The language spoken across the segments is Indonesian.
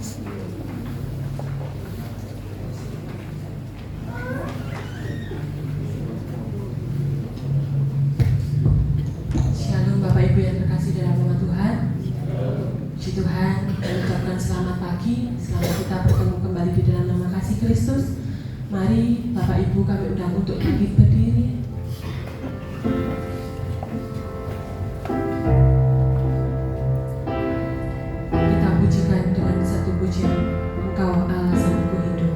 Shalom Bapak Ibu yang terkasih dalam nama Tuhan. Puji Tuhan, kami ucapkan selamat pagi. Selamat kita bertemu kembali di dalam nama kasih Kristus. Mari Bapak Ibu kami undang untuk bangkit berdiri. Kita pujikan dengan satu pujian, Engkau alasanku hidup.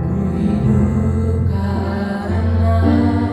Ku hidup karena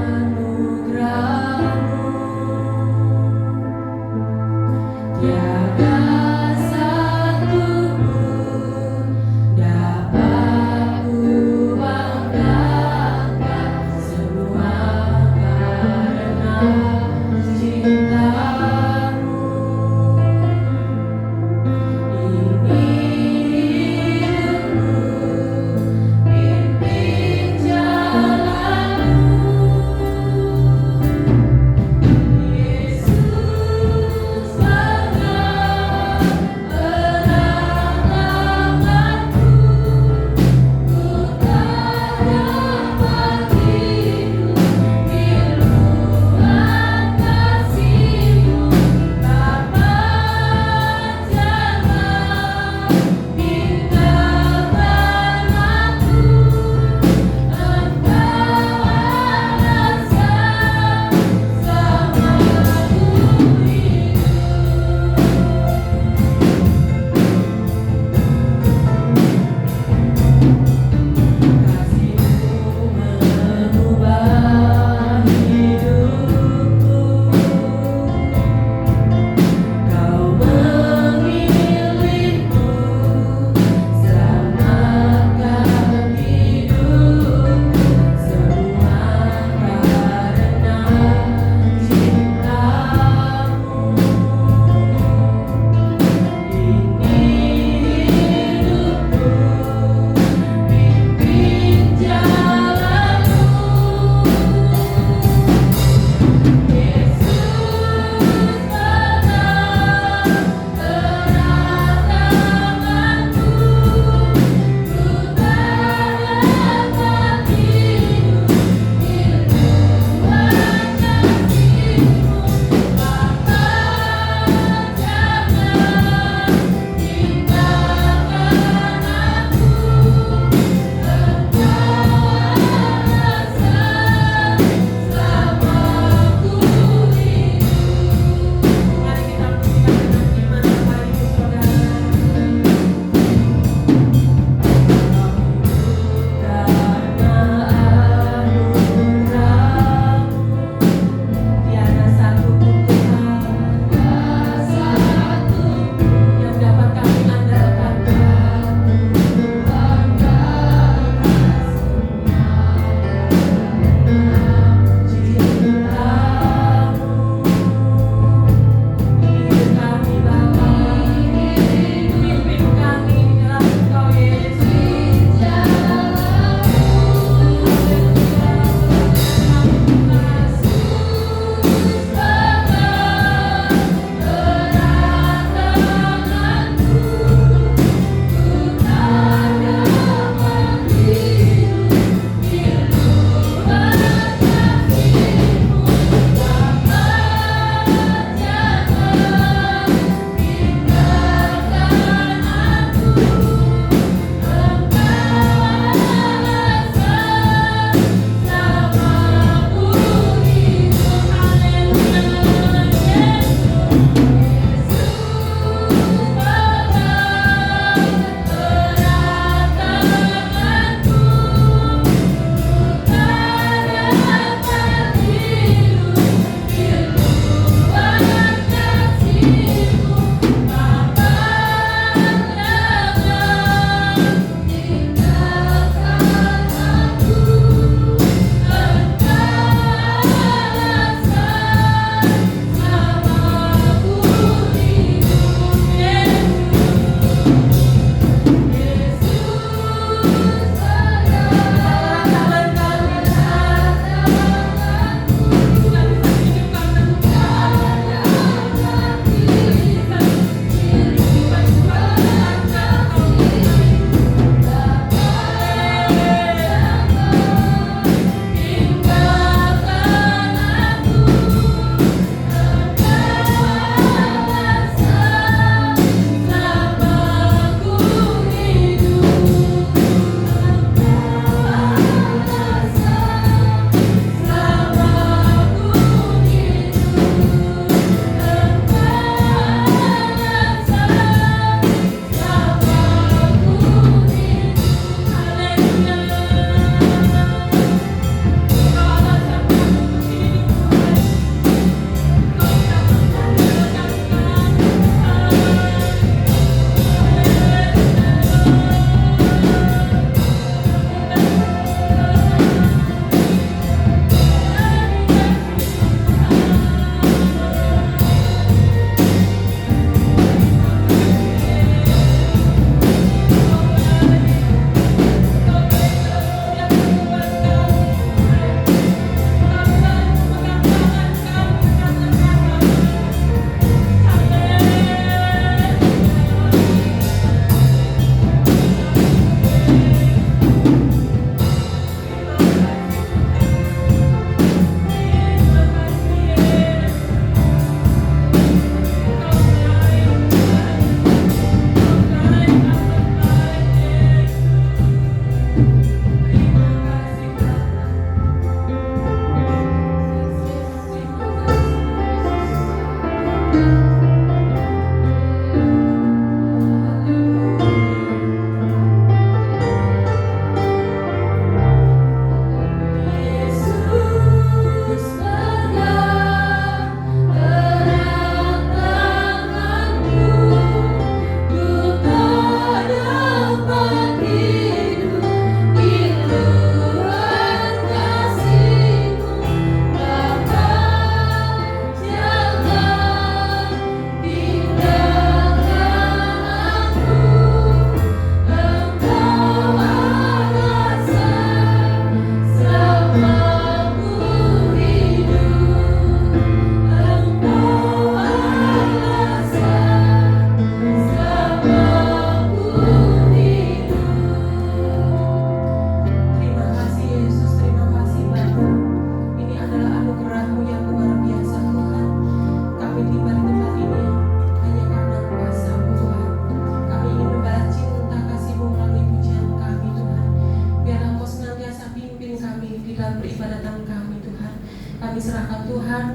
kami serahkan Tuhan,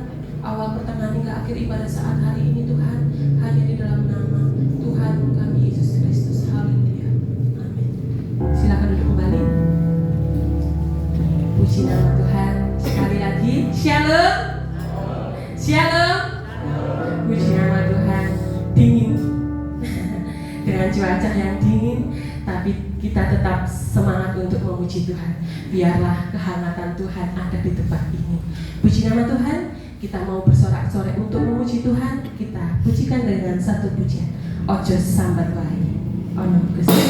awal pertengahan hingga akhir ibadah saat hari ini Tuhan, hanya di dalam nama Tuhan kami Yesus Kristus. Haleluya. Amin. Silakan duduk kembali. Puji nama Tuhan. Sekali lagi, Shalom. Shalom. Puji nama Tuhan. Dingin. Dengan cuaca yang dingin, tapi kita tetap semangat untuk memuji Tuhan. Biarlah kehangatan Tuhan ada di tempat ini. Puji nama Tuhan. Kita mau bersorak-sorai untuk memuji Tuhan. Kita pujikan dengan satu pujian. Ojo sambat wae ono Gusti.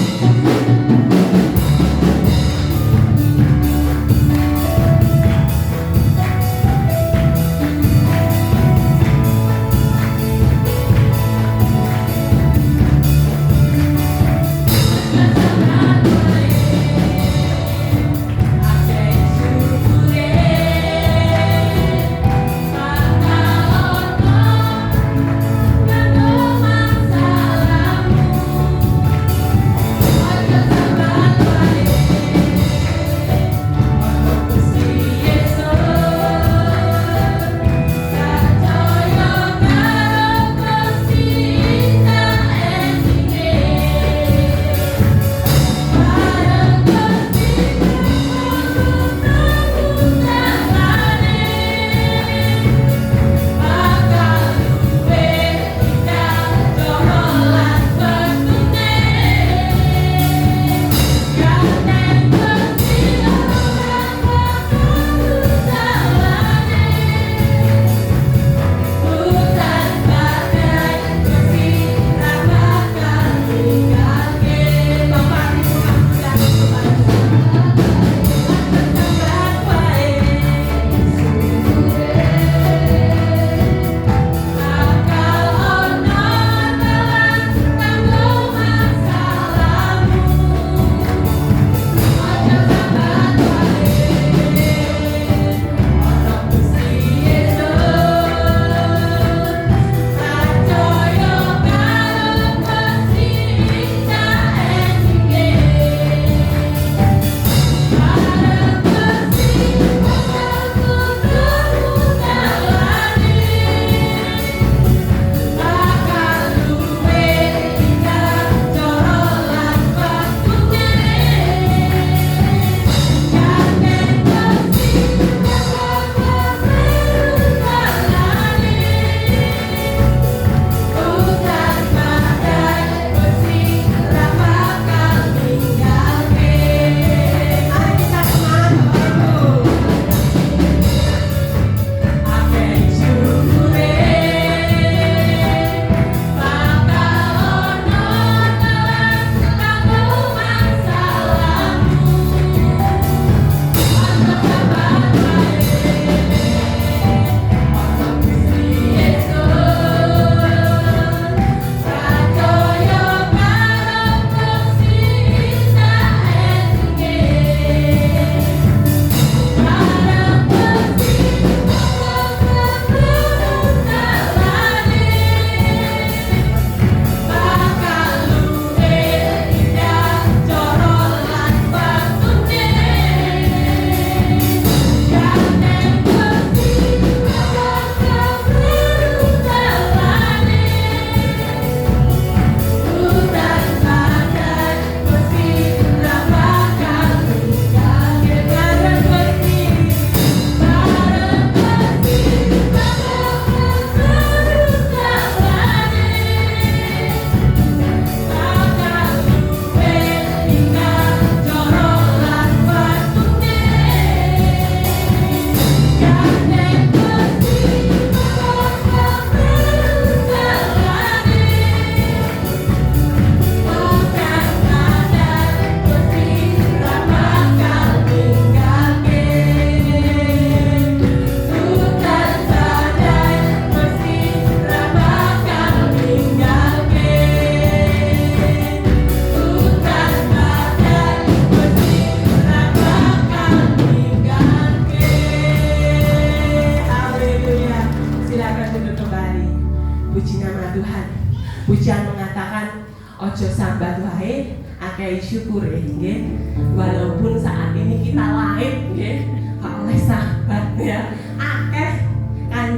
Pujian mengatakan ojo sambat wae akeh syukure nggih. Walaupun saat ini kita lain nggih, gak oleh sambat ya. Akeh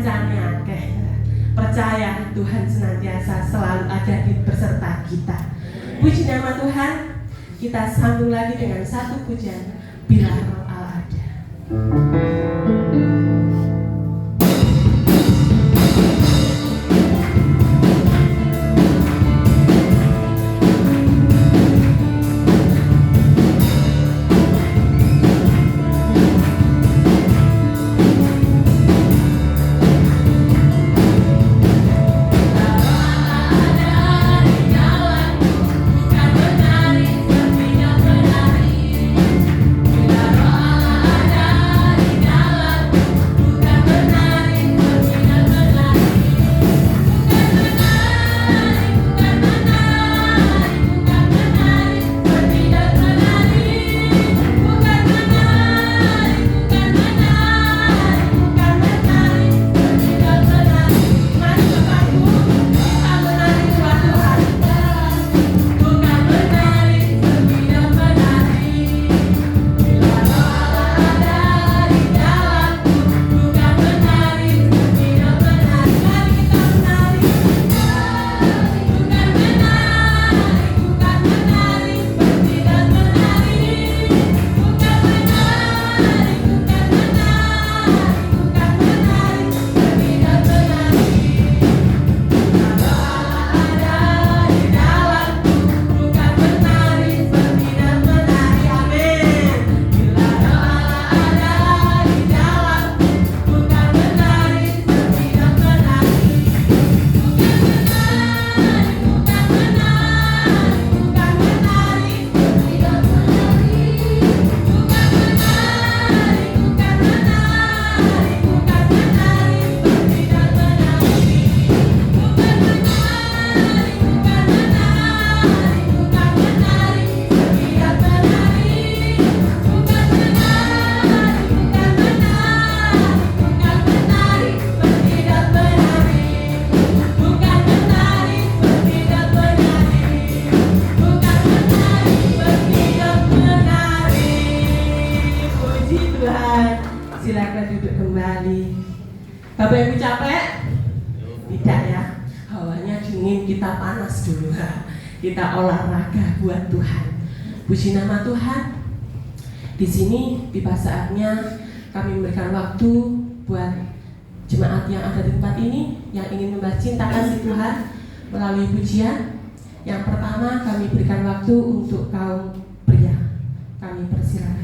kancane akeh. Percaya Tuhan senantiasa selalu ada di beserta kita. Puji nama Tuhan. Kita sambung lagi dengan satu pujian, Bila Roh Allah Ada. Silakan duduk kembali. Bapak Ibu capek? Tidak ya. Hawanya dingin, kita panas dulu. Kita olahraga buat Tuhan. Puji nama Tuhan. Di sini tiba saatnya kami memberikan waktu buat jemaat yang ada di tempat ini yang ingin membalas cinta kasih Tuhan melalui pujian. Yang pertama kami berikan waktu untuk kaum pria. Kami persilakan.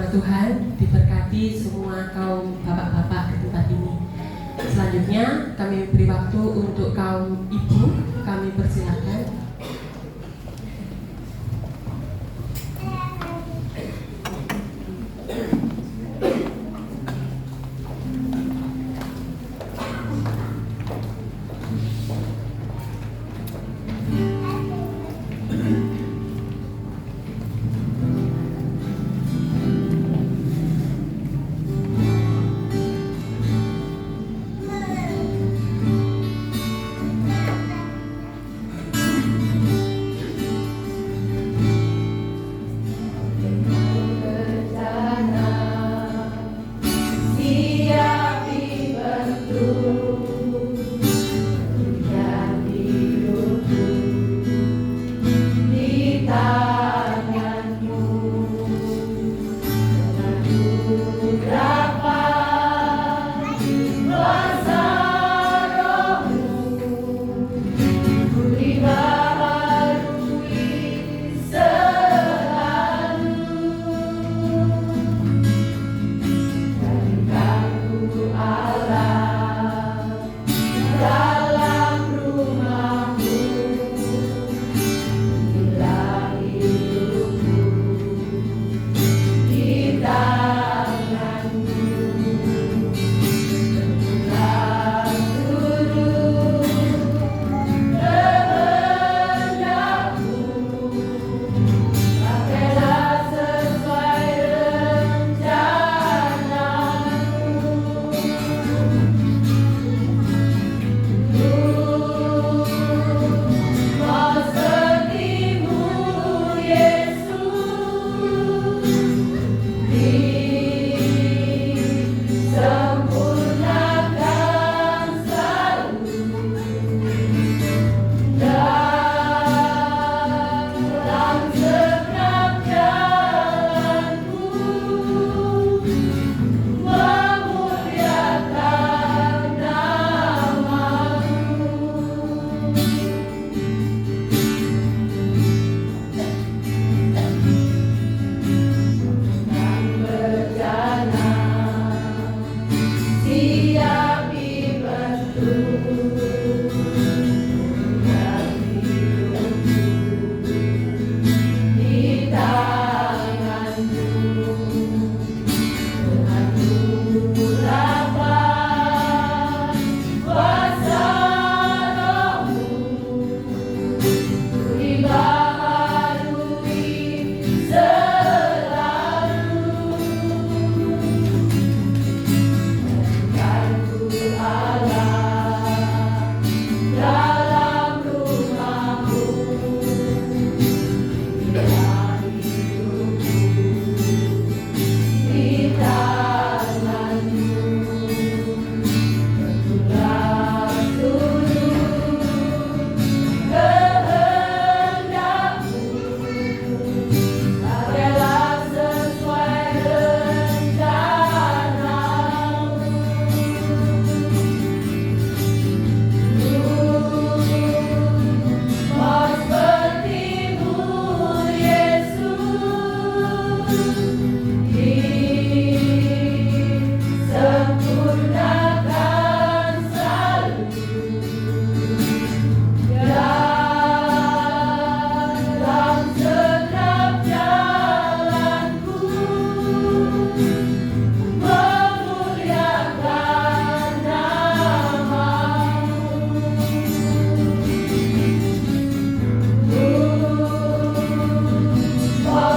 Tuhan, diberkati semua kaum bapak-bapak di tempat ini. Selanjutnya kami beri waktu untuk kaum ibu, kami persilakan.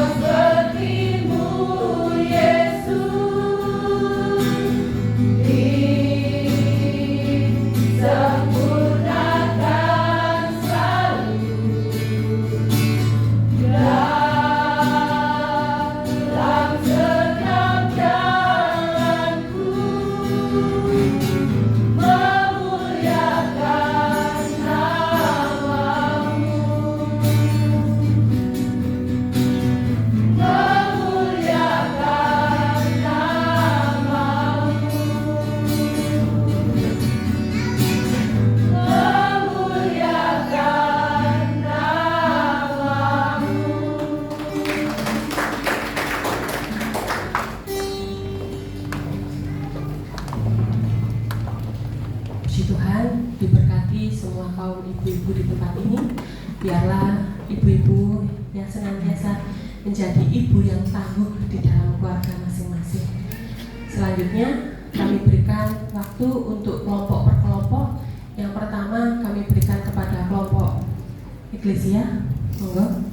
Sepertimu semua kaum ibu-ibu di tempat ini. Biarlah ibu-ibu yang senantiasa menjadi ibu yang tangguh di dalam keluarga masing-masing. Selanjutnya kami berikan waktu untuk kelompok per kelompok. Yang pertama kami berikan kepada kelompok Eklesia. Monggo.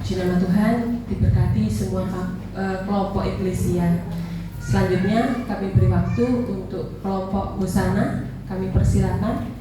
Puji nama Tuhan, diberkati semua kelompok Eklesia. Selanjutnya kami beri waktu untuk kelompok Hosana. Kami persilakan.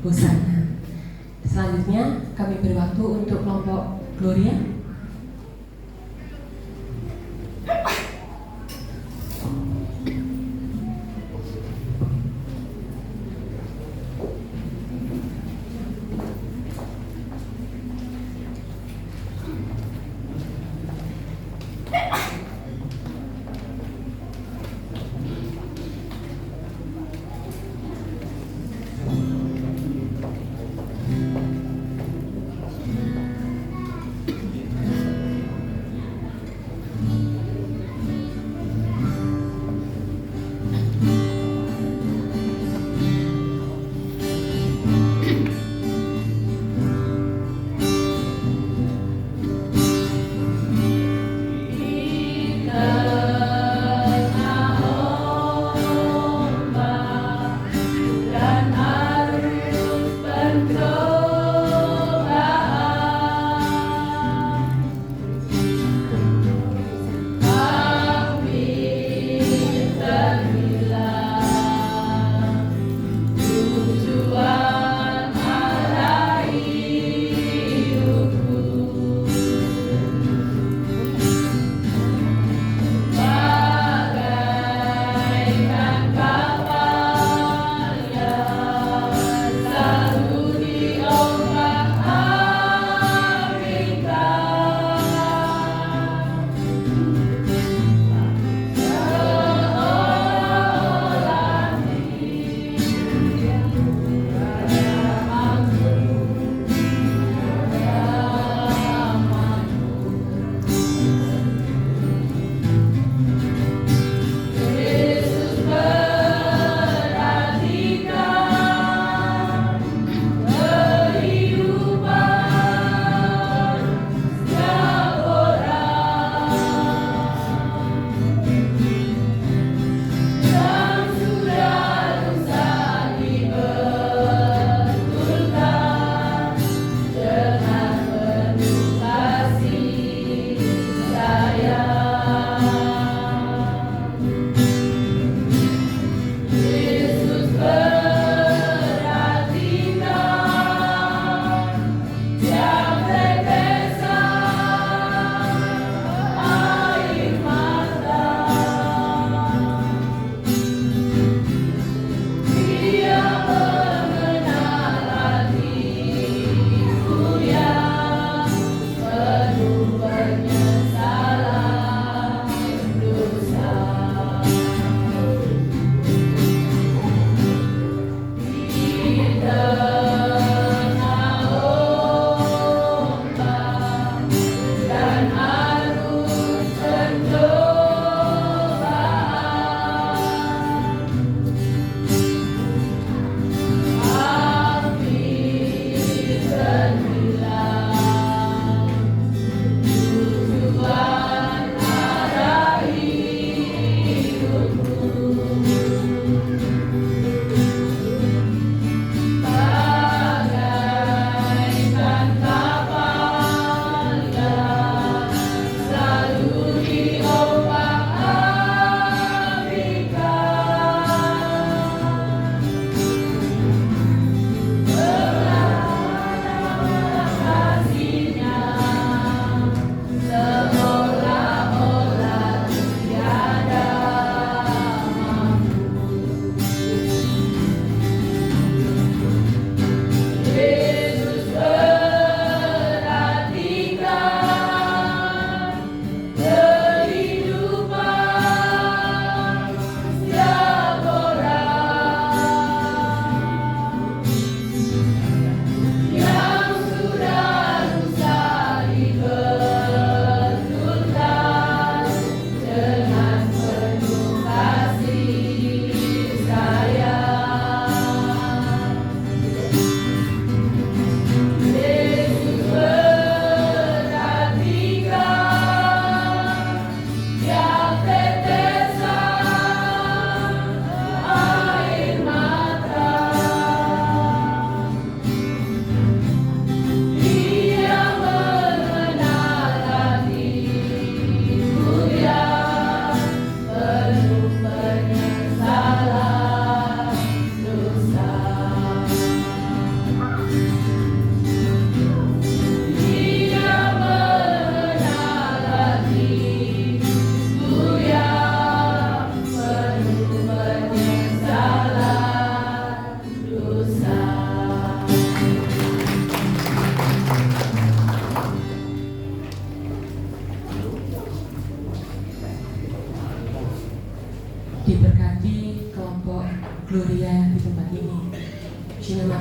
Hosana. Selanjutnya kami beri waktu untuk kelompok Gloria.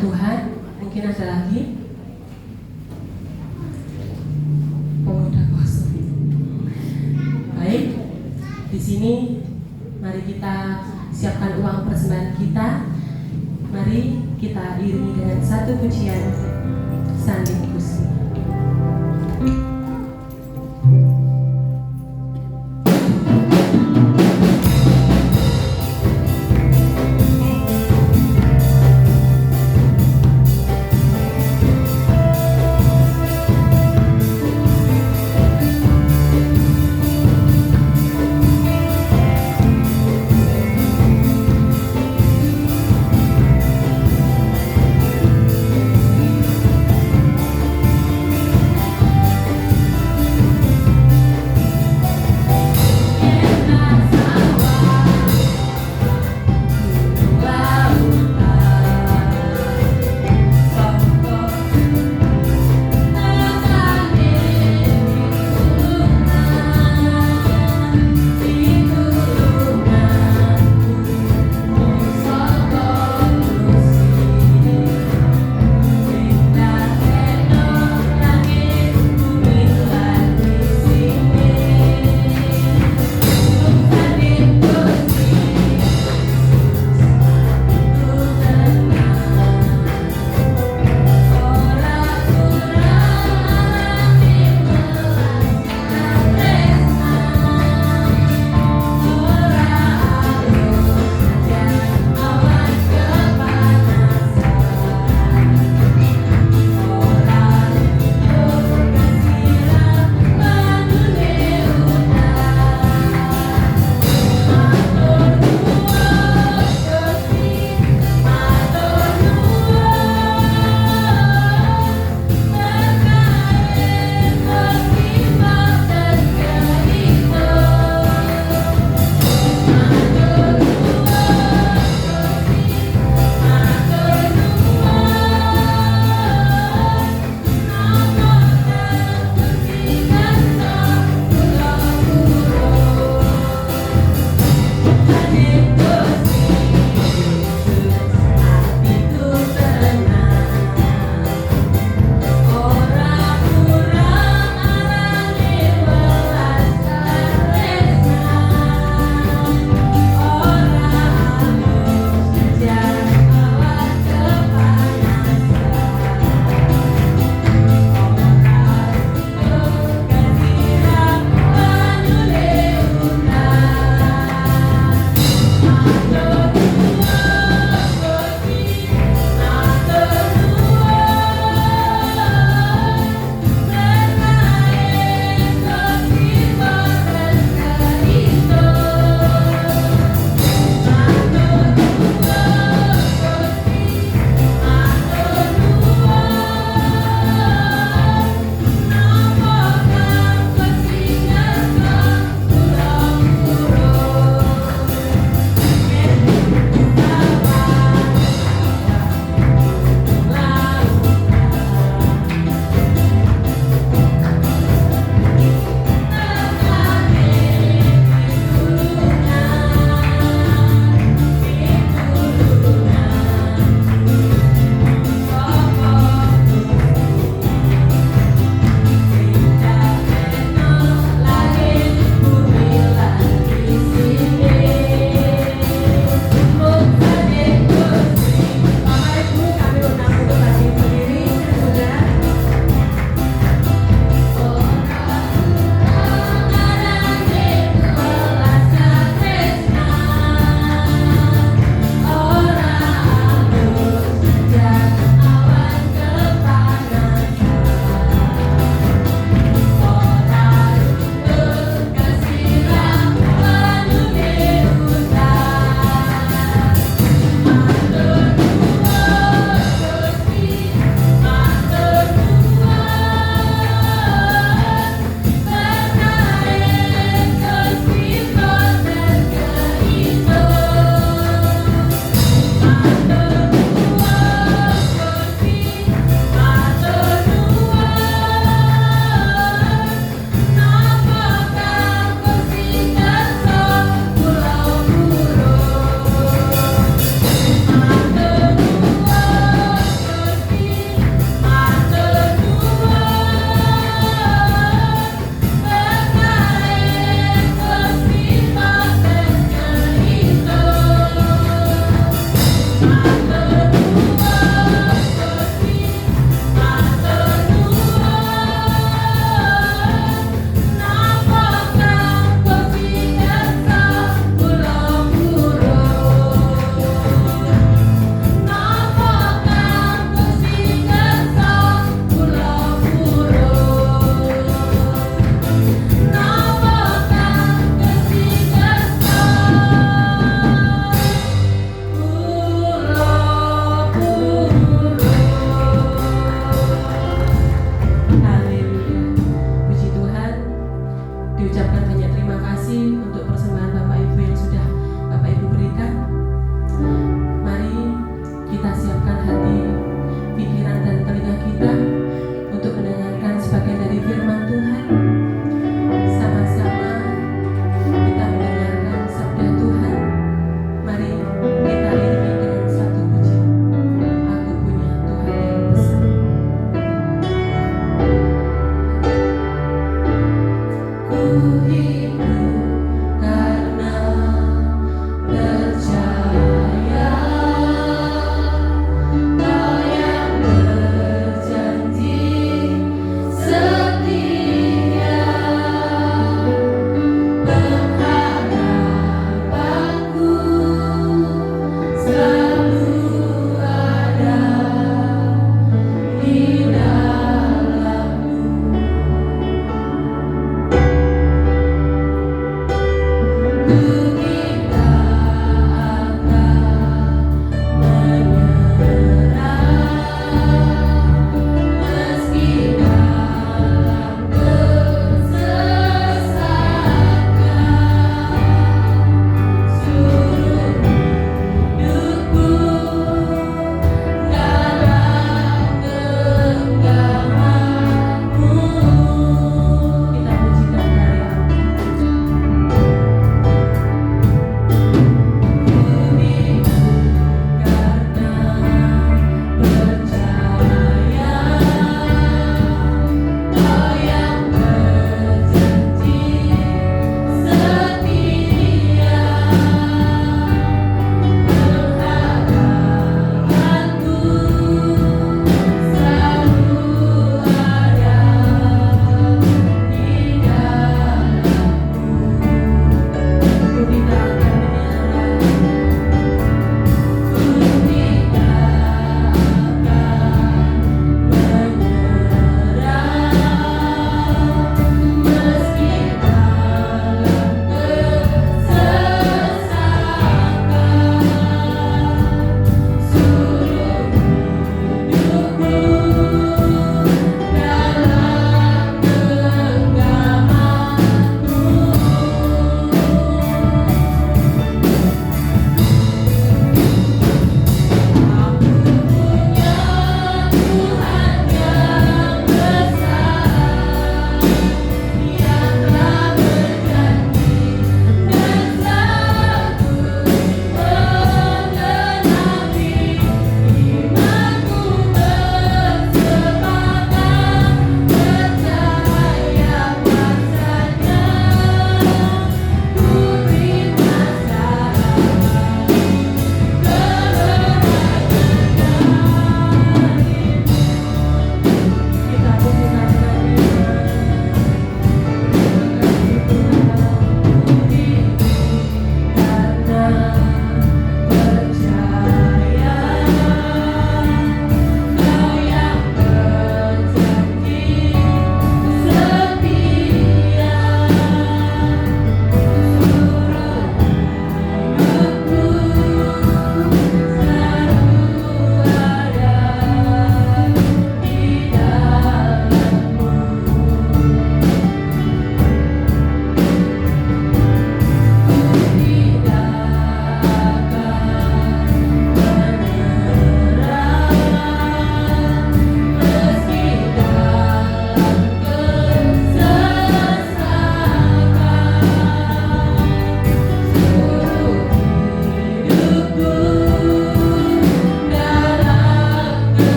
Tuhan. Mungkin ada lagi pemuda kosong. Baik, di sini mari kita siapkan uang persembahan kita. Mari kita iringi dengan satu pujian Sanding Gusti.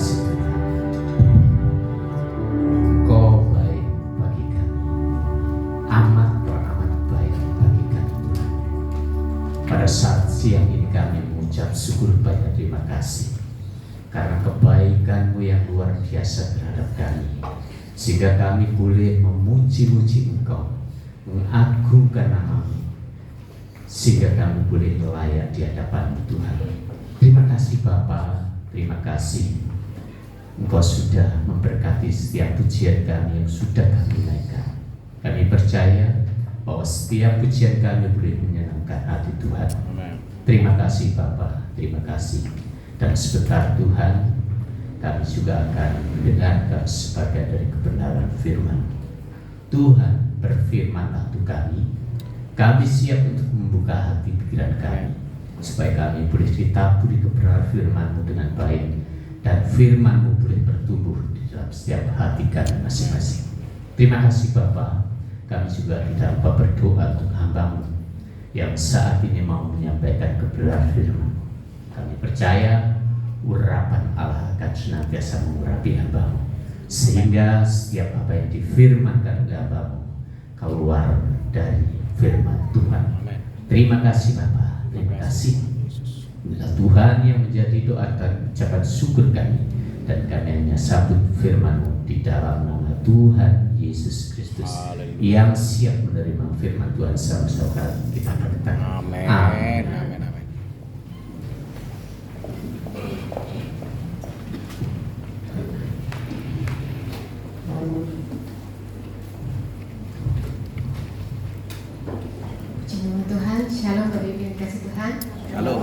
kasih Tuhan, Engkau baik bagi kami, amat baik bagi kami Tuhan. Pada saat siang ini kami mengucap syukur banyak terima kasih karena kebaikan-Mu yang luar biasa terhadap kami, sehingga kami boleh memuji-muji Engkau, mengagungkan nama-Mu, sehingga kami boleh layak di hadapan-Mu Tuhan. Terima kasih Bapa, terima kasih Engkau sudah memberkati setiap pujian kami yang sudah kami naikkan. Kami percaya bahwa setiap pujian kami boleh menyenangkan hati Tuhan. Terima kasih Bapa, terima kasih. Dan sebentar Tuhan, kami juga akan mendengarkan sebagian dari kebenaran firman. Tuhan, berfirmanlah untuk kami siap untuk membuka hati pikiran kami, supaya kami boleh ditaburi kebenaran firman-Mu dengan baik, dan firman-Mu boleh bertumbuh di dalam setiap hati kami masing-masing. Terima kasih Bapa. Kami juga tidak lupa berdoa untuk hamba-Mu yang saat ini mau menyampaikan kebenaran firman. Kami percaya urapan Allah akan senantiasa mengurapi hamba-Mu, sehingga setiap apa yang difirmankan oleh hamba-Mu keluar dari firman Tuhan. Terima kasih Bapa, terima kasih. Inilah Tuhan yang menjadi doa dan ucapan syukur kami, dan kami hanya sambut firman-Mu di dalam nama Tuhan Yesus Kristus yang siap menerima firman Tuhan sama-sama kita katakan amin. Amin. Amin. Amin. Puji nama Tuhan. Shalom Bapak Ibu yang dikasihi Tuhan. Shalom.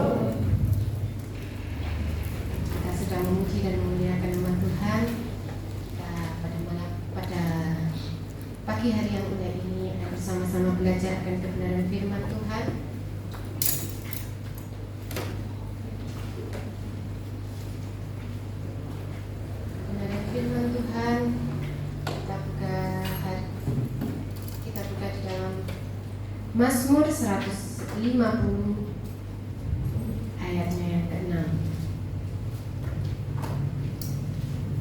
Kita sedang memuji dan memuliakan nama Tuhan. Pada pagi hari yang indah ini akan bersama-sama belajar akan kebenaran firman Tuhan. Kebenaran firman Tuhan kita buka di dalam Mazmur 150 ayatnya yang ke-6.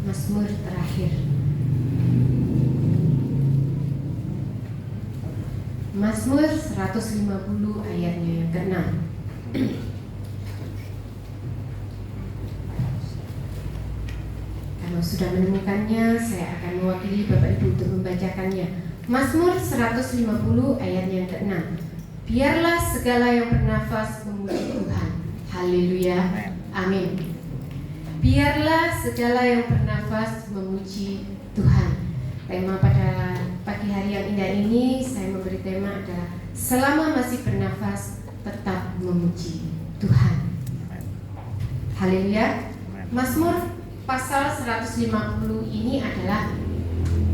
Mazmur terakhir. Mazmur 150 ayatnya yang ke-6. Kalau sudah menemukannya, saya akan mewakili Bapak Ibu untuk membacakannya. Mazmur 150 ayatnya yang ke-6. Biarlah segala yang bernafas memuji Tuhan. Haleluya. Amin. Biarlah segala yang bernafas memuji Tuhan. Tema pada pagi hari yang indah ini saya memberi tema adalah selama masih bernafas tetap memuji Tuhan. Haleluya. Mazmur pasal 150 ini adalah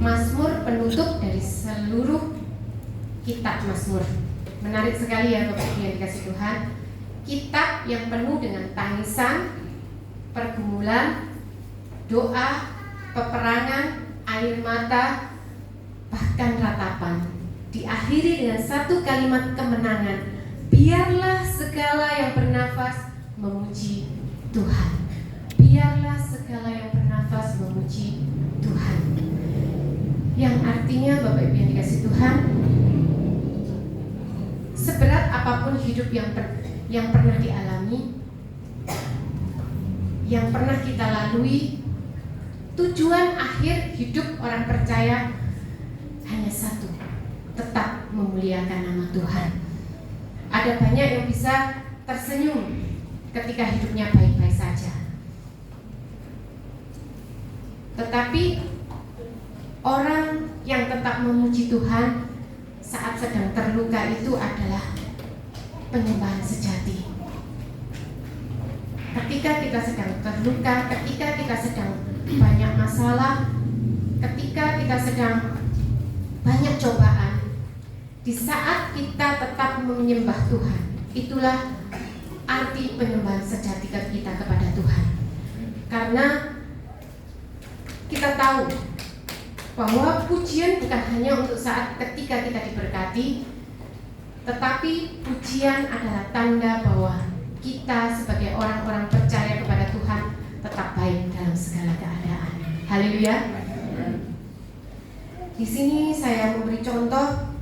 Mazmur penutup dari seluruh kitab Mazmur. Menarik sekali ya Bapak Ibu yang dikasihi Tuhan. Kitab yang penuh dengan tangisan, pergumulan, doa, peperangan, air mata, bahkan ratapan, diakhiri dengan satu kalimat kemenangan. Biarlah segala yang bernafas memuji Tuhan. Biarlah segala yang bernafas memuji Tuhan. Yang artinya Bapak Ibu yang dikasihi Tuhan, seberat apapun hidup yang pernah dialami, yang pernah kita lalui, tujuan akhir hidup orang percaya hanya satu, tetap memuliakan nama Tuhan. Ada banyak yang bisa tersenyum ketika hidupnya baik-baik saja, tetapi orang yang tetap memuji Tuhan saat sedang terluka itu adalah penyembahan sejati. Ketika kita sedang terluka, ketika kita sedang banyak masalah, ketika kita sedang banyak cobaan, di saat kita tetap menyembah Tuhan, itulah arti penyembahan sejati kita kepada Tuhan. Karena kita tahu bahwa pujian bukan hanya untuk saat ketika kita diberkati, tetapi pujian adalah tanda bahwa kita sebagai orang-orang percaya kepada Tuhan tetap baik dalam segala Haleluya. Di sini saya memberi contoh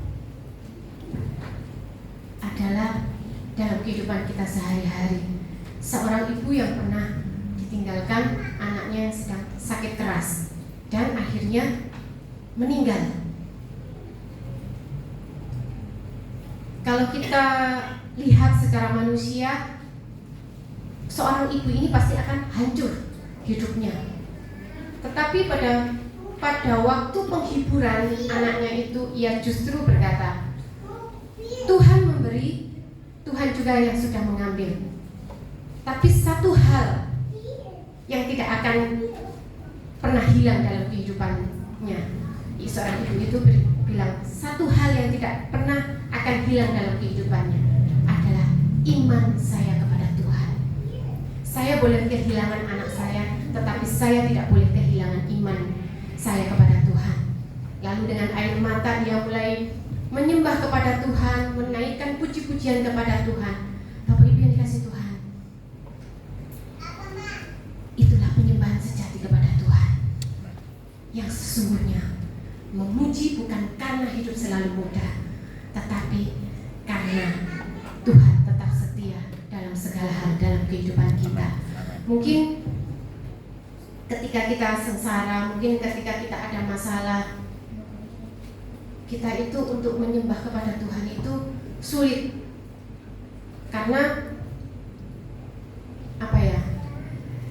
adalah dalam kehidupan kita sehari-hari. Seorang ibu yang pernah ditinggalkan anaknya yang sedang sakit keras dan akhirnya meninggal. Kalau kita lihat secara manusia, seorang ibu ini pasti akan hancur hidupnya. Tetapi pada waktu penghiburan anaknya itu, ia justru berkata, Tuhan memberi, Tuhan juga yang sudah mengambil. Tapi satu hal yang tidak akan pernah hilang dalam kehidupannya, seorang ibu itu bilang, satu hal yang tidak pernah akan hilang dalam kehidupannya adalah iman saya kepada Tuhan. Saya boleh kehilangan anak saya, tetapi saya tidak boleh kehilangan iman saya kepada Tuhan. Lalu dengan air mata dia mulai menyembah kepada Tuhan, menaikkan puji-pujian kepada Tuhan. Bapak Ibu yang dikasihi Tuhan, itulah penyembahan sejati kepada Tuhan, yang sesungguhnya memuji bukan karena hidup selalu mudah, tetapi karena Tuhan tetap setia dalam segala hal dalam kehidupan kita. Mungkin ketika kita sengsara, mungkin ketika kita ada masalah, kita itu untuk menyembah kepada Tuhan itu sulit. Karena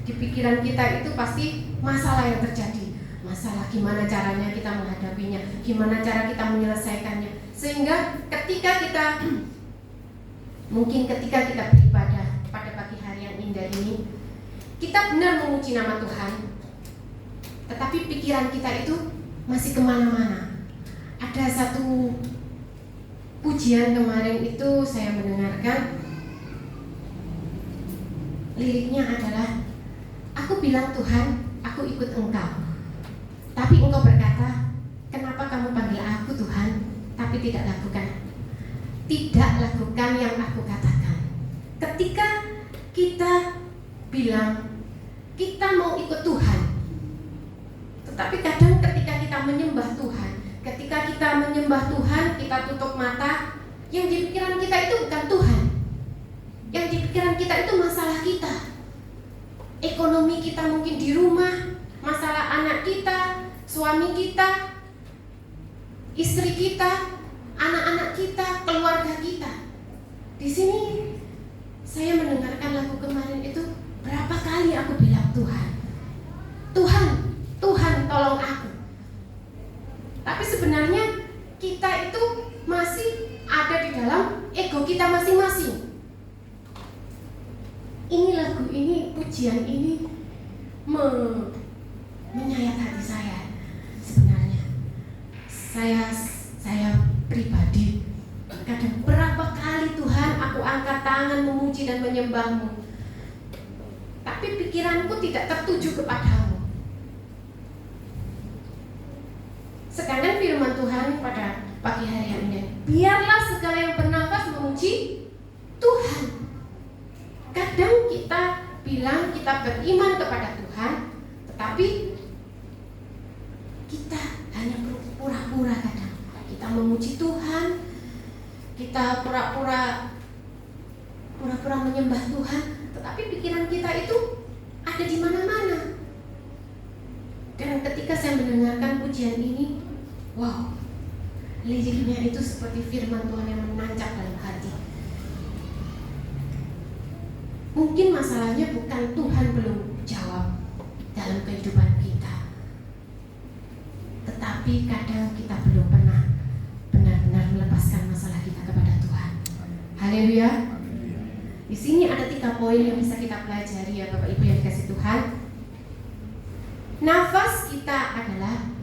di pikiran kita itu pasti masalah yang terjadi. Masalah gimana caranya kita menghadapinya, gimana cara kita menyelesaikannya. Sehingga ketika kita beribadah pada pagi hari yang indah ini, kita benar memuji nama Tuhan, tetapi pikiran kita itu masih kemana-mana. Ada satu pujian kemarin itu saya mendengarkan, liriknya adalah, aku bilang Tuhan, aku ikut Engkau, tapi Engkau berkata, kenapa kamu panggil aku Tuhan, tapi tidak lakukan yang aku katakan. Ketika kita bilang kita mau ikut Tuhan, tetapi kadang ketika kita menyembah Tuhan, kita tutup mata, yang di pikiran kita itu bukan Tuhan. Yang di pikiran kita itu masalah kita, ekonomi kita mungkin di rumah, masalah anak kita, suami kita, istri kita, anak-anak kita, keluarga kita. Di sini saya mendengarkan lagu kemarin itu, berapa kali aku bilang Tuhan tolong aku. Tapi sebenarnya kita itu masih ada di dalam ego kita masing-masing. Ini lagu ini, pujian ini menyayat hati saya. Sebenarnya saya pribadi, kadang berapa kali Tuhan aku angkat tangan memuji dan menyembah-Mu, tapi pikiranku tidak tertuju kepadamu. Sekarang firman Tuhan pada pagi hari ini, biarlah segala yang bernafas memuji Tuhan. Kadang kita bilang kita beriman kepada Tuhan, tetapi kita hanya pura-pura. Kadang kita memuji Tuhan, kita pura-pura menyembah Tuhan, tetapi pikiran kita itu ada di mana-mana. Dan ketika saya mendengarkan pujian ini, wow, liriknya itu seperti firman Tuhan yang menancap dalam hati. Mungkin masalahnya bukan Tuhan belum jawab dalam kehidupan kita, tetapi kadang kita belum pernah benar-benar melepaskan masalah kita kepada Tuhan. Haleluya. Di sini ada 3 poin yang bisa kita pelajari ya Bapak Ibu yang dikasihi Tuhan. Nafas kita adalah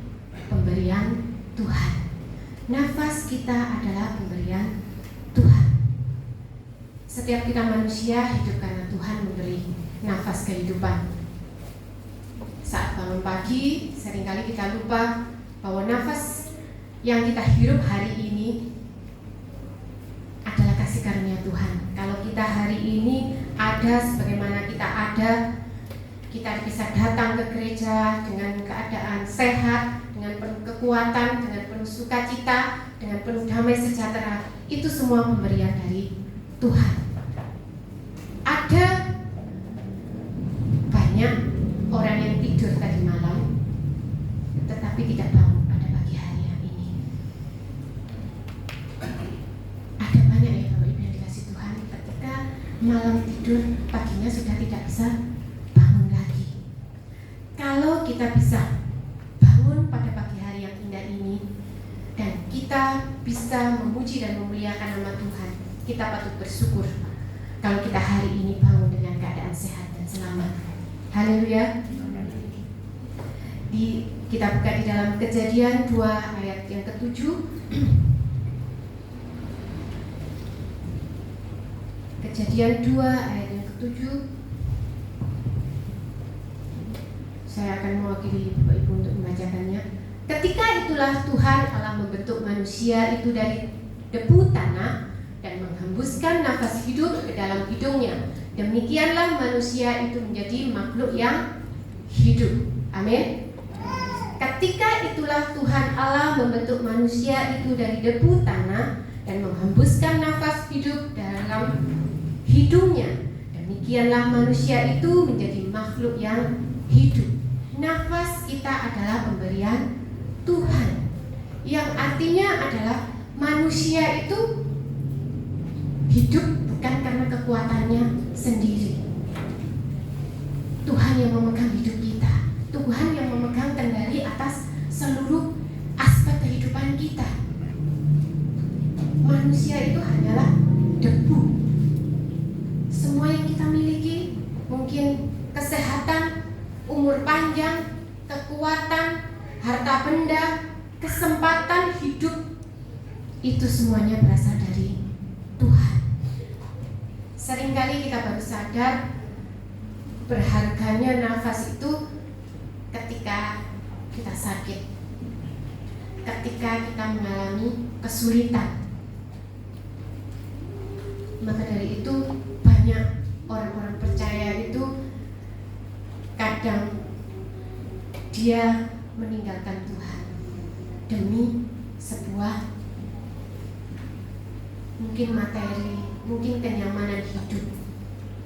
pemberian Tuhan. Nafas kita adalah pemberian Tuhan. Setiap kita manusia hidup karena Tuhan memberi nafas kehidupan. Saat bangun pagi, seringkali kita lupa bahwa nafas yang kita hirup hari ini adalah kasih karunia Tuhan. Kalau kita hari ini ada sebagaimana kita ada, kita bisa datang ke gereja dengan keadaan sehat, dengan penuh kekuatan, dengan penuh sukacita, dengan penuh damai sejahtera. Itu semua pemberian dari Tuhan. Ada banyak orang yang tidur tadi malam, tetapi tidak bangun pada pagi hari yang ini. Ada banyak ya Bapak Ibu yang dikasih Tuhan, ketika malam tidur, paginya sudah tidak bisa bangun lagi. Kalau kita bisa bangun pada pagi hari yang indah ini, dan kita bisa memuji dan memuliakan nama Tuhan, kita patut bersyukur kalau kita hari ini bangun dengan keadaan sehat dan selamat. Haleluya. Kita buka di dalam Kejadian 2 ayat yang ke-7. Kejadian 2 ayat yang ke-7. Saya akan mewakili Bapak Ibu untuk membacakannya. Ketika itulah Tuhan Allah membentuk manusia itu dari debu tanah dan menghembuskan nafas hidup ke dalam hidungnya. Demikianlah manusia itu menjadi makhluk yang hidup. Amin. Ketika itulah Tuhan Allah membentuk manusia itu dari debu tanah dan menghembuskan nafas hidup dalam hidungnya. Demikianlah manusia itu menjadi makhluk yang hidup. Nafas kita adalah pemberian Tuhan, yang artinya adalah manusia itu hidup bukan karena kekuatannya sendiri. Tuhan yang memegang hidup kita, Tuhan yang memegang kendali atas seluruh aspek kehidupan kita. Manusia itu hanyalah debu. Semua yang kita miliki, mungkin kesehatan, umur panjang, kekuatan, harta benda, kesempatan hidup, itu semuanya berasal dari Tuhan. Seringkali kita baru sadar berharganya nafas itu ketika kita sakit, ketika kita mengalami kesulitan. Maka dari itu banyak orang-orang percaya itu kadang dia meninggalkan Tuhan demi sebuah mungkin materi, mungkin kenyamanan hidup.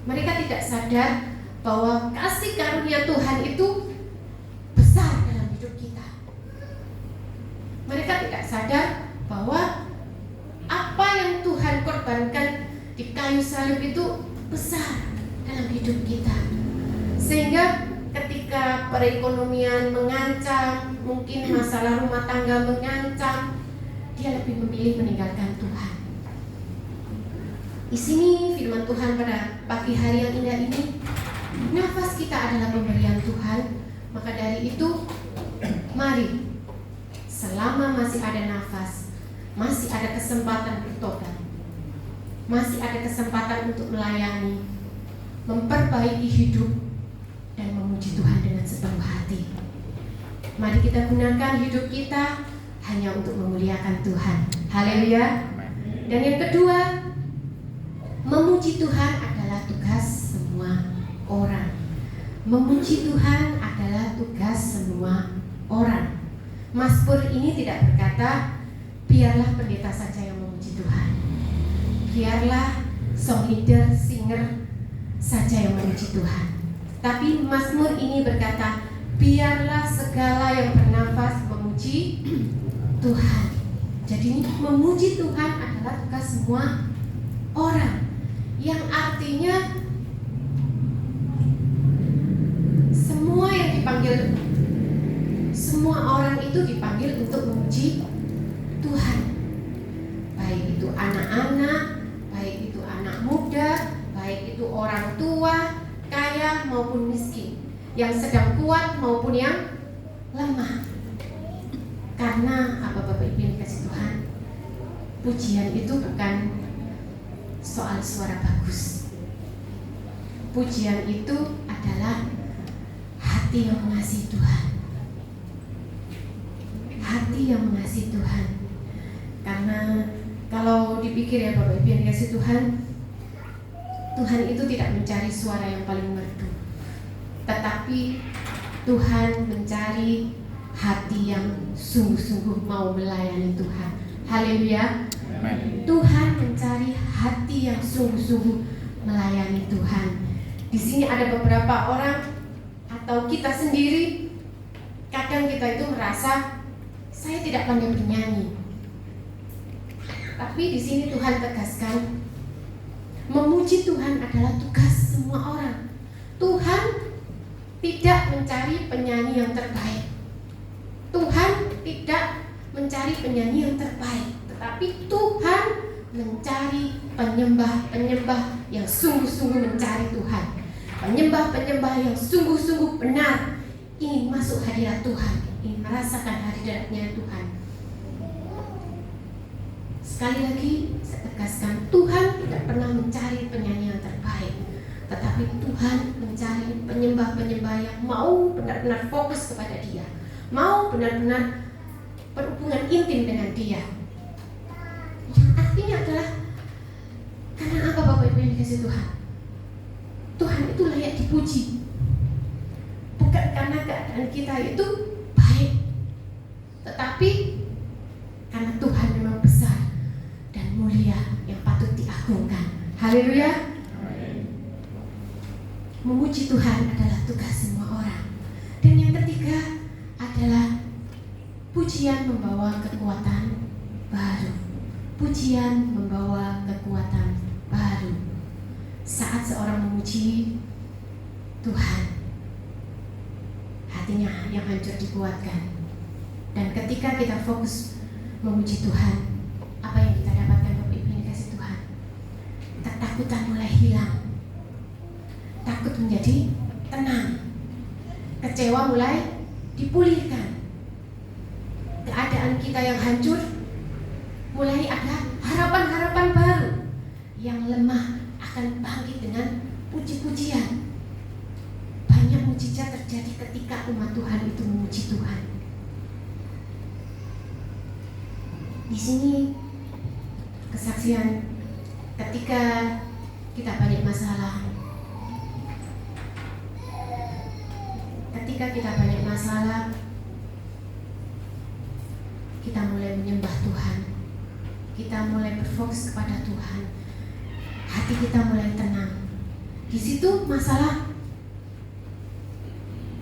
Mereka tidak sadar bahwa kasih karunia Tuhan itu besar dalam hidup kita. Mereka tidak sadar bahwa apa yang Tuhan korbankan di kayu salib itu besar dalam hidup kita. Sehingga ketika perekonomian mengancam, mungkin masalah rumah tangga mengancam, dia lebih memilih meninggalkan Tuhan. Di sini firman Tuhan pada pagi hari yang indah ini, nafas kita adalah pemberian Tuhan. Maka dari itu, mari selama masih ada nafas, masih ada kesempatan bertobat, masih ada kesempatan untuk melayani, memperbaiki hidup, dan memuji Tuhan dengan sepenuh hati. Mari kita gunakan hidup kita hanya untuk memuliakan Tuhan. Haleluya. Dan yang kedua, memuji Tuhan adalah tugas semua orang. Memuji Tuhan adalah tugas semua orang. Mazmur ini tidak berkata, biarlah pendeta saja yang memuji Tuhan, biarlah song leader, singer saja yang memuji Tuhan. Tapi Mazmur ini berkata, biarlah segala yang bernafas memuji Tuhan. Jadi memuji Tuhan adalah tugas semua orang, yang artinya semua yang dipanggil, semua orang itu dipanggil untuk memuji Tuhan. Baik itu anak-anak, baik itu anak muda, baik itu orang tua, kaya maupun miskin, yang sedang kuat maupun yang lemah. Karena apa Bapak Ibu yang dikasih Tuhan, pujian itu bukan soal suara bagus. Pujian itu adalah hati yang mengasihi Tuhan. Hati yang mengasihi Tuhan. Karena kalau dipikir ya Bapak Ibu yang dikasih Tuhan, Tuhan itu tidak mencari suara yang paling merdu. tetapi Tuhan mencari hati yang sungguh-sungguh mau melayani Tuhan. Haleluya. Tuhan mencari hati yang sungguh-sungguh melayani Tuhan. Di sini ada beberapa orang atau kita sendiri, kadang kita itu merasa saya tidak pandai bernyanyi. Tapi di sini Tuhan tegaskan, memuji Tuhan adalah tugas semua orang. Tuhan tidak mencari penyanyi yang terbaik. Tuhan tidak mencari penyanyi yang terbaik, tetapi Tuhan mencari penyembah-penyembah yang sungguh-sungguh mencari Tuhan. Penyembah-penyembah yang sungguh-sungguh benar ingin masuk hadirat Tuhan, ingin merasakan hadiratnya Tuhan. Sekali lagi saya tegaskan, Tuhan tidak pernah mencari penyanyi yang terbaik, tetapi Tuhan mencari penyembah-penyembah yang mau benar-benar fokus kepada Dia, mau benar-benar berhubungan intim dengan Dia. Yang artinya adalah, karena apa Bapak Ibu yang dikasih Tuhan? Tuhan itu layak dipuji, bukan karena keadaan kita itu baik, tetapi karena Tuhan memang besar dan mulia yang patut diagungkan. Haleluya. Memuji Tuhan adalah tugas semua orang. Dan yang ketiga adalah pujian membawa kekuatan baru. Pujian membawa kekuatan baru. Saat seorang memuji Tuhan, hatinya yang hancur dikuatkan. Dan ketika kita fokus memuji Tuhan, apa yang kita dapatkan Bapak Ibu yang dikasih Tuhan? Ketakutan mulai hilang, takut menjadi tenang, kecewa mulai dipulihkan, keadaan kita yang hancur mulai ada harapan-harapan baru, yang lemah akan bangkit dengan puji-pujian. Banyak mujizat terjadi ketika umat Tuhan itu memuji Tuhan. Di sini kesaksian ketika kita banyak masalah. Ketika kita banyak masalah, kita mulai menyembah Tuhan. Kita mulai berfokus kepada Tuhan. Hati kita mulai tenang. Di situ masalah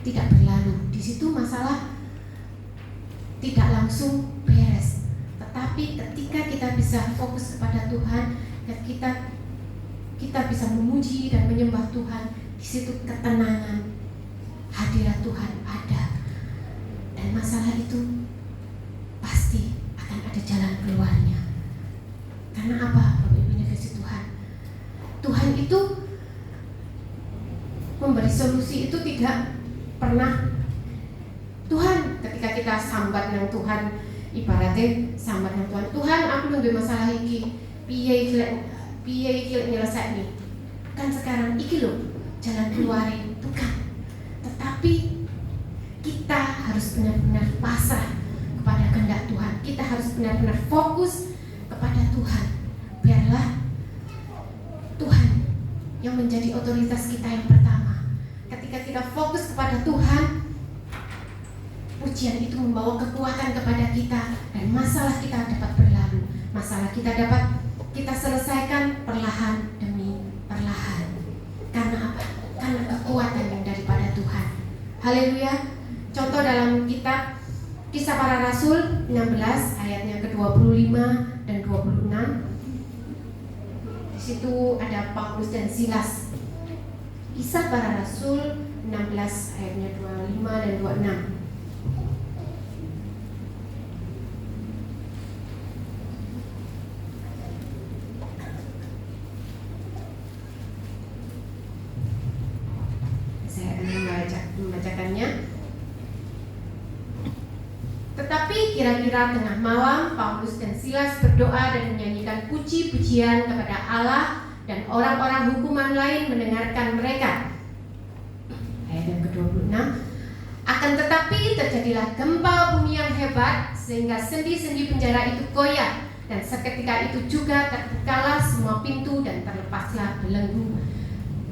tidak berlalu. Di situ masalah tidak langsung beres. Tetapi ketika kita bisa fokus kepada Tuhan dan kita bisa memuji dan menyembah Tuhan, di situ ketenangan, hadirat Tuhan ada, dan masalah itu pasti akan ada jalan keluarnya. Karena apa, Bapak Ibu yang dikasihi Tuhan? Tuhan itu memberi solusi itu tidak pernah. Tuhan ketika kita sambat dengan Tuhan, ibaratnya sambat dengan Tuhan, Tuhan aku nunggu masalah iki, piye iki nyelesai nih. Kan sekarang iki loh jalan keluarnya, bukan. Tetapi kita harus benar-benar pasrah kepada kehendak Tuhan. Kita harus benar-benar fokus kepada Tuhan. Biarlah Tuhan yang menjadi otoritas kita yang pertama. Ketika kita fokus kepada Tuhan, pujian itu membawa kekuatan kepada kita dan masalah kita dapat berlalu. Masalah kita dapat kita selesaikan perlahan demi perlahan. Karena apa? Karena kekuatan yang daripada Tuhan. Haleluya. Contoh dalam kitab Kisah Para Rasul 16 ayatnya ke-25 dan 26. Di situ ada Paulus dan Silas. Kisah Para Rasul 16 ayatnya 25 dan 26. Saya akan membacakannya. Tetapi kira-kira tengah malam, Paulus dan Silas berdoa dan menyanyikan puji-pujian kepada Allah, dan orang-orang hukuman lain mendengarkan mereka. Ayat yang ke-26. Akan tetapi terjadilah gempa bumi yang hebat, sehingga sendi-sendi penjara itu goyah, dan seketika itu juga terbukalah semua pintu dan terlepaslah belenggu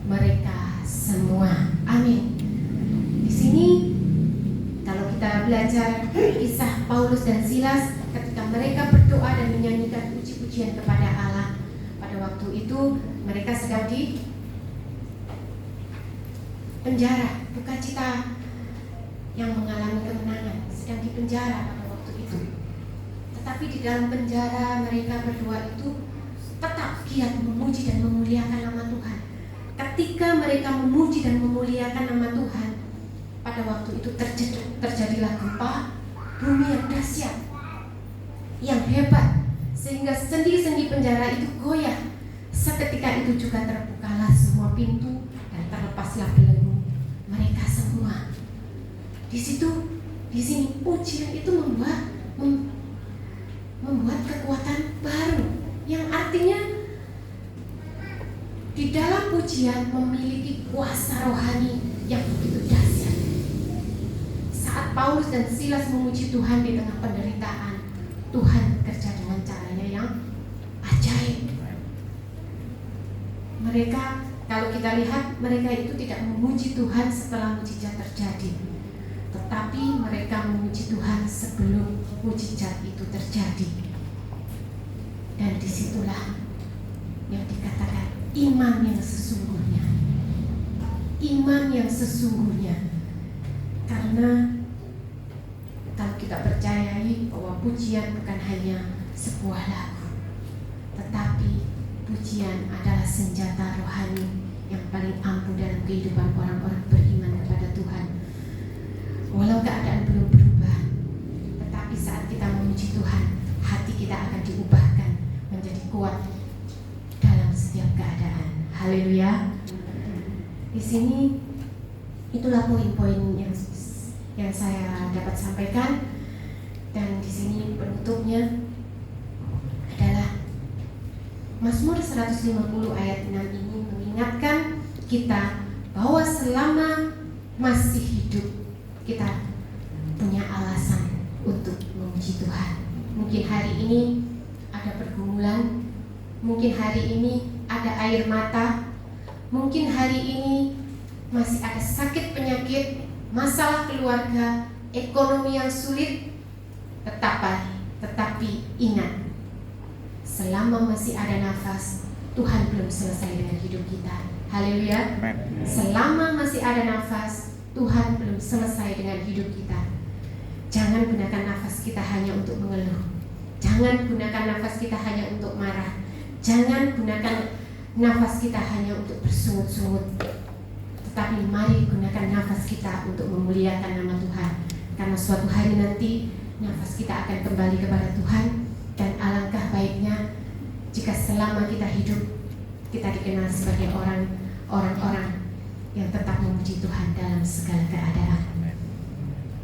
mereka semua. Amin. kita belajar kisah Paulus dan Silas ketika mereka berdoa dan menyanyikan puji-pujian kepada Allah. Pada waktu itu mereka sedang di penjara, bukan cita yang mengalami kemenangan, sedang di penjara pada waktu itu. Tetapi di dalam penjara mereka berdua itu tetap giat memuji dan memuliakan nama Tuhan. Ketika mereka memuji dan memuliakan nama Tuhan, pada waktu itu terjadilah gempa bumi yang dahsyat, yang hebat, sehingga sendi-sendi penjara itu goyah. Seketika itu juga terbukalah semua pintu dan terlepaslah belenggu mereka semua. Di sini pujian itu membuat kekuatan baru, yang artinya di dalam pujian memiliki kuasa rohani yang begitu dahsyat. Saat Paulus dan Silas memuji Tuhan di tengah penderitaan, Tuhan bekerja dengan caranya yang ajaib. Mereka, kalau kita lihat, mereka itu tidak memuji Tuhan setelah mujizat terjadi, tetapi mereka memuji Tuhan sebelum mujizat itu terjadi. Dan disitulah yang dikatakan iman yang sesungguhnya. Iman yang sesungguhnya. Karena kalau kita percayai bahwa pujian bukan hanya sebuah lagu, tetapi pujian adalah senjata rohani yang paling ampuh dalam kehidupan orang-orang beriman kepada Tuhan. Walau keadaan belum berubah, tetapi saat kita memuji Tuhan, hati kita akan diubahkan menjadi kuat dalam setiap keadaan. Haleluya. Di sini itulah poin-poin yang saya dapat sampaikan, dan di sini penutupnya adalah Mazmur 150 ayat 6 ini mengingatkan kita bahwa selama masih hidup kita punya alasan untuk memuji Tuhan. Mungkin hari ini ada pergumulan, mungkin hari ini ada air mata, mungkin hari ini masih ada sakit penyakit, masalah keluarga, ekonomi yang sulit. Tetapi ingat, selama masih ada nafas, Tuhan belum selesai dengan hidup kita. Haleluya. Selama masih ada nafas, Tuhan belum selesai dengan hidup kita. Jangan gunakan nafas kita hanya untuk mengeluh. Jangan gunakan nafas kita hanya untuk marah. Jangan gunakan nafas kita hanya untuk bersungut-sungut. Tetapi mari gunakan nafas kita untuk memuliakan nama Tuhan. Karena suatu hari nanti nafas kita akan kembali kepada Tuhan. Dan alangkah baiknya jika selama kita hidup, kita dikenal sebagai orang-orang yang tetap memuji Tuhan dalam segala keadaan.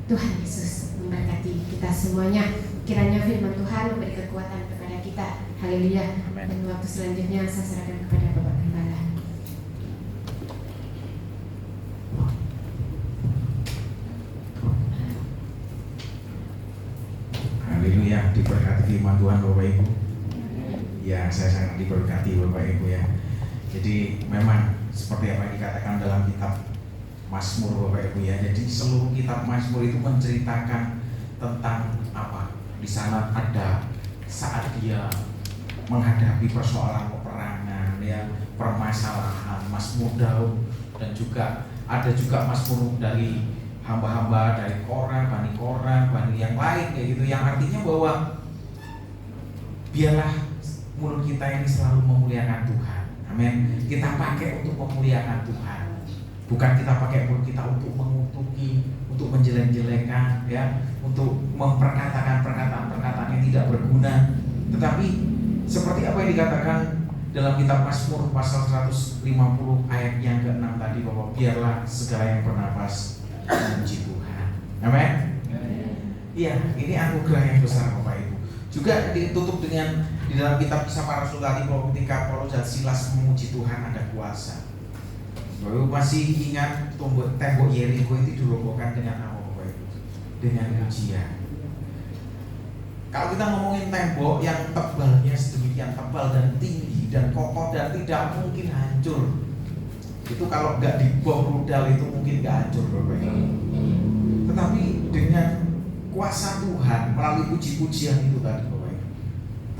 Tuhan Yesus memberkati kita semuanya. Kiranya firman Tuhan memberi kekuatan kepada kita. Haleluya. Dan waktu selanjutnya saya serahkan kepada Bapak Gembala. Haleluya. Diberkati firman Tuhan Bapak Ibu. Ya, saya sangat diberkati Bapak Ibu ya. Jadi memang seperti apa yang dikatakan dalam kitab Mazmur Bapak Ibu ya. Jadi seluruh kitab Mazmur itu menceritakan tentang apa? Di sana ada saat dia menghadapi persoalan peperangan ya, permasalahan, Mazmur Daud, dan juga ada juga Mazmur dari hamba-hamba dari Bani Korah, Bani yang lain kayak gitu, yang artinya bahwa biarlah mulut kita ini selalu memuliakan Tuhan. Amin. Kita pakai untuk memuliakan Tuhan. Bukan kita pakai mulut kita untuk mengutuki, untuk menjelek-jelekan, ya, untuk memperkatakan perkataan-perkataan yang tidak berguna. Tetapi seperti apa yang dikatakan dalam kitab Mazmur pasal 150 ayat yang ke-6 tadi, bahwa biarlah segala yang bernapas memuji Tuhan. Amin. Iya, ini anugerah yang besar Bapak Ibu. Juga ditutup dengan di dalam kitab Kisah Para Rasul tadi, bahwa ketika Paulus dan Silas memuji Tuhan ada kuasa. Bapak masih ingat tembok Yeriko itu dirobohkan dengan apa Bapak Ibu? Dengan pujian. Kalau kita ngomongin tembok yang tebalnya sedemikian tebal dan tinggi dan kokoh dan tidak mungkin hancur, itu kalau nggak dibom rudal itu mungkin nggak hancur Bapak Ibu. Tetapi dengan kuasa Tuhan melalui puji-pujian itu tadi Bapak Ibu.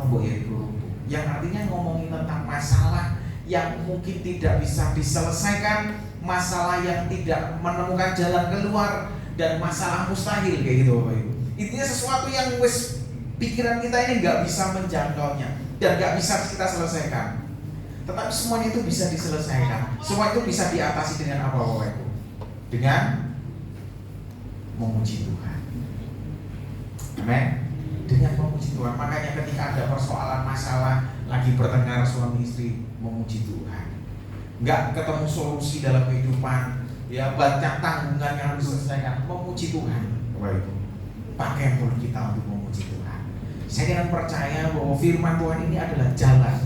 Tombok Yeriko, yang artinya ngomongin tentang masalah yang mungkin tidak bisa diselesaikan, masalah yang tidak menemukan jalan keluar, dan masalah mustahil kayak gitu Bapak Ibu. Intinya sesuatu yang wis pikiran kita ini nggak bisa menjangkaunya dan nggak bisa kita selesaikan. Tetapi semuanya itu bisa diselesaikan. Semua itu bisa diatasi dengan apa Bapak Ibu? Dengan memuji Tuhan. Amin. Dengan memuji Tuhan. Makanya ketika ada persoalan masalah, lagi bertengkar suami istri, memuji Tuhan. Nggak ketemu solusi dalam kehidupan, ya banyak tanggungan yang harus diselesaikan, memuji Tuhan. Bapak Ibu, pakai mulut kita untuk memuji Tuhan. Saya percaya bahwa firman Tuhan ini adalah jalan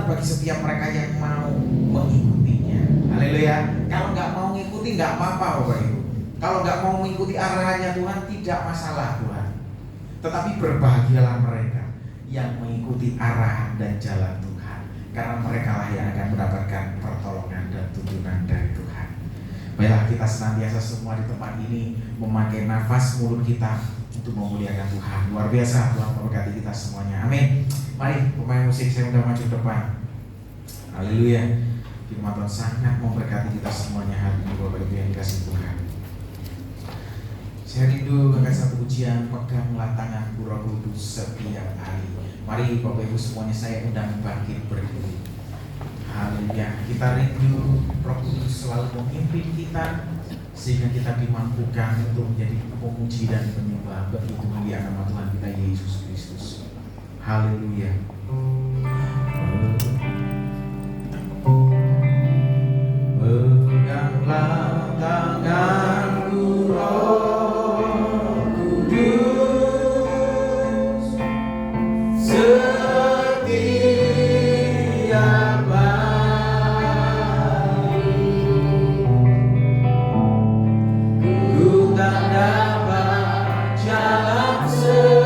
bagi setiap mereka yang mau mengikutinya. Haleluya. Kalau nggak mau mengikuti nggak apa-apa Bapak Ibu. Kalau nggak mau mengikuti arahannya Tuhan, tidak masalah Tuhan. Tetapi berbahagialah mereka yang mengikuti arahan dan jalan Tuhan, karena mereka lah yang akan mendapatkan pertolongan dan tuntunan dari Tuhan. Baiklah, kita senantiasa semua di tempat ini memakai nafas mulut kita untuk memuliakan Tuhan. Luar biasa, Tuhan memberkati kita semuanya. Amin. Mari pemain musik saya udah maju depan. Haleluya. Firman Tuhan sangat memberkati kita semuanya hari ini Bapak Ibu yang dikasih Tuhan. Saya rindu akan satu pujian, peganglah tanganku Roh Kudus setiap hari. Mari Bapak Ibu semuanya saya undang bangkit berdiri. Haleluya. Kita rindu Roh Kudus selalu memimpin kita, sehingga kita dimampukan untuk menjadi pemuji dan penyembah bagi kemuliaan nama Tuhan kita Yesus Kristus. Haleluya. Peganglah tanganku Roh Kudus setiap hari. Ku tak dapat jalan sendiri.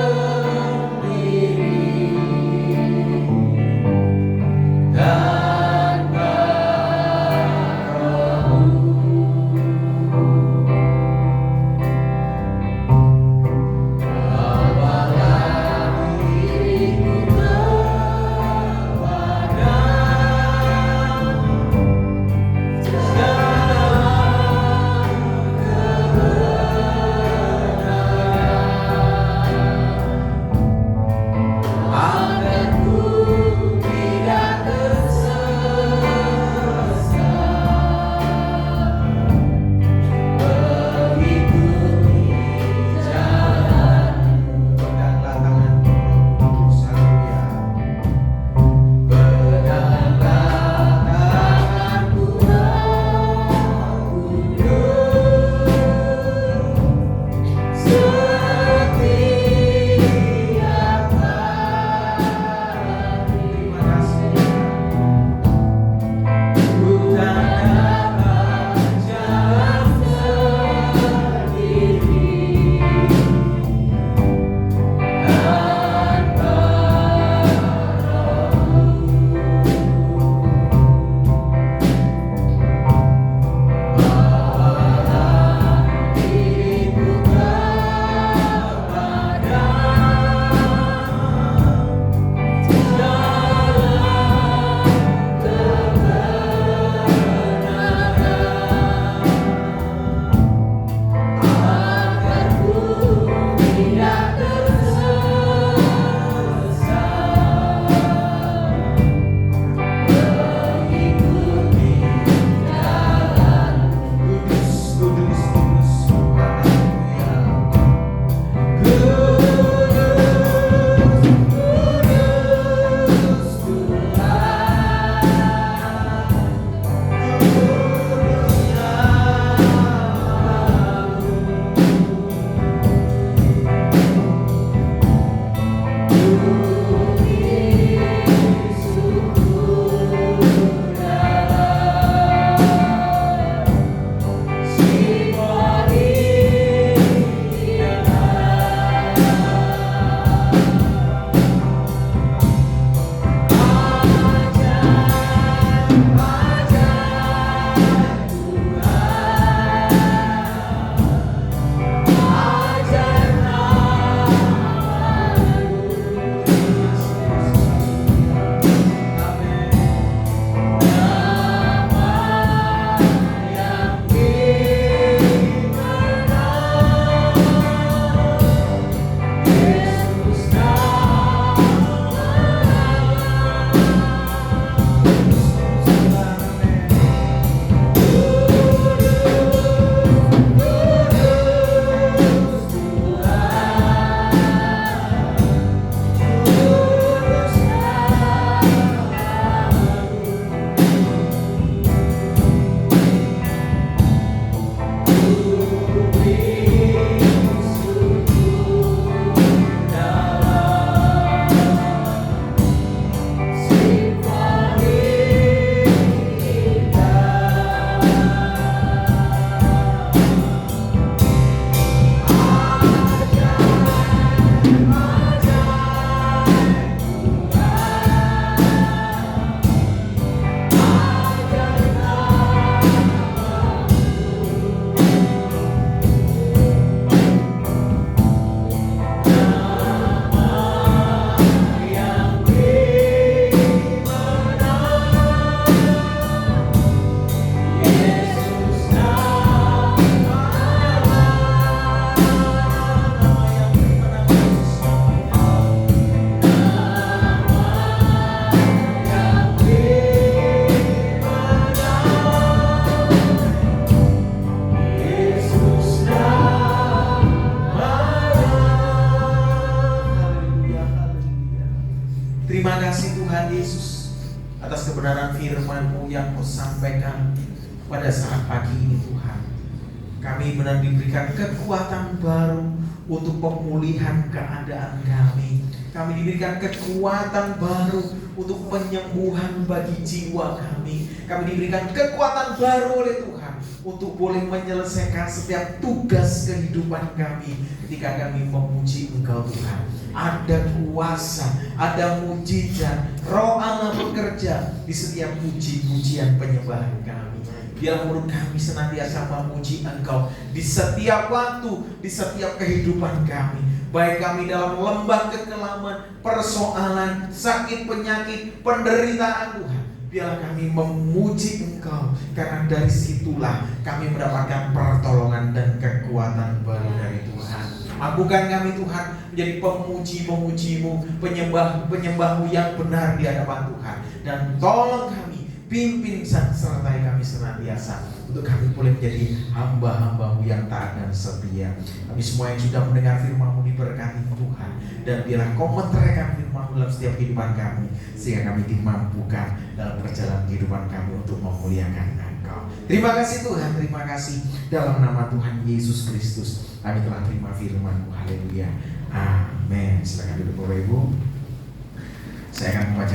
kebenaran firman-Mu yang Kau sampaikan pada saat pagi ini Tuhan. Kami benar diberikan kekuatan baru untuk pemulihan keadaan kami. Kami diberikan kekuatan baru untuk penyembuhan bagi jiwa kami. Kami diberikan kekuatan baru oleh Tuhan untuk boleh menyelesaikan setiap tugas kehidupan kami ketika kami memuji Engkau Tuhan. Ada kuasa, ada mujizat, Roh Allah bekerja di setiap puji-pujian penyembahan kami. Biarlah mulut kami senantiasa memuji Engkau di setiap waktu, di setiap kehidupan kami. Baik kami dalam lembah kekelaman, persoalan, sakit, penyakit, penderitaan Tuhan. Biarlah kami memuji Engkau, karena dari situlah kami mendapatkan pertolongan dan kekuatan baru dari Tuhan. Mampukan kami Tuhan menjadi pemuji-pemuji-Mu, penyembah-penyembah-Mu yang benar di hadapan Tuhan. Dan tolong kami, pimpin sertai kami senantiasa untuk kami boleh menjadi hamba-hamba-Mu yang taat dan setia. Kami semua yang sudah mendengar firman-Mu diberkati Tuhan, dan biarlah Kau meteraikan firman-Mu dalam setiap kehidupan kami, sehingga kami dimampukan dalam perjalanan kehidupan kami untuk memuliakan Engkau. Terima kasih Tuhan, terima kasih. Dalam nama Tuhan Yesus Kristus kami telah terima firman-Mu. Haleluya, amin. Silakan duduk Bapak Ibu. Saya akan membaca